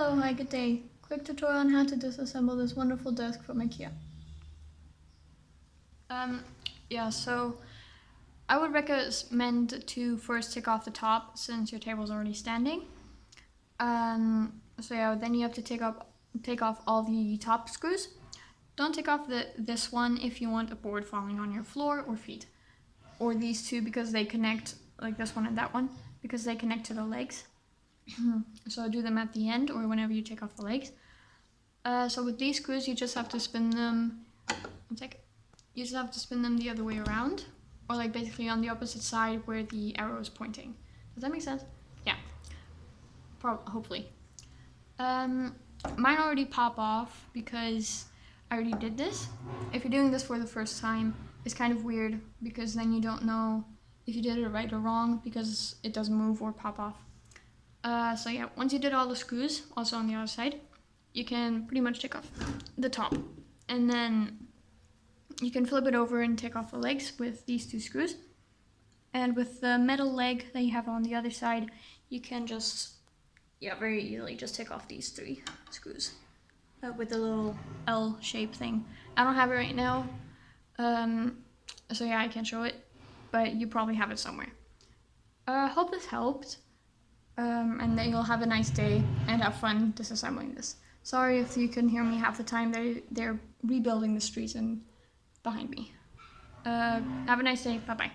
Hello, hi, good day. Quick tutorial on how to disassemble this wonderful desk from IKEA. So I would recommend to first take off the top since your table is already standing. Then you have to take off all the top screws. Don't take off this one if you want a board falling on your floor or feet. Or these two because they connect, like this one and that one, because they connect to the legs. So do them at the end or whenever you take off the legs. So with these screws, you just have to spin them. You just have to spin them the other way around, or like basically on the opposite side where the arrow is pointing. Does that make sense? Yeah. Hopefully. Mine already pop off because I already did this. If you're doing this for the first time, it's kind of weird because then you don't know if you did it right or wrong because it doesn't move or pop off. Once you did all the screws, also on the other side, you can pretty much take off the top. And then you can flip it over and take off the legs with these two screws. And with the metal leg that you have on the other side, you can just, very easily just take off these three screws with the little L shape thing. I don't have it right now, I can't show it, but you probably have it somewhere. Hope this helped. And then you'll have a nice day and have fun disassembling this. Sorry if you couldn't hear me half the time. They're rebuilding the streets and behind me. Have a nice day. Bye-bye.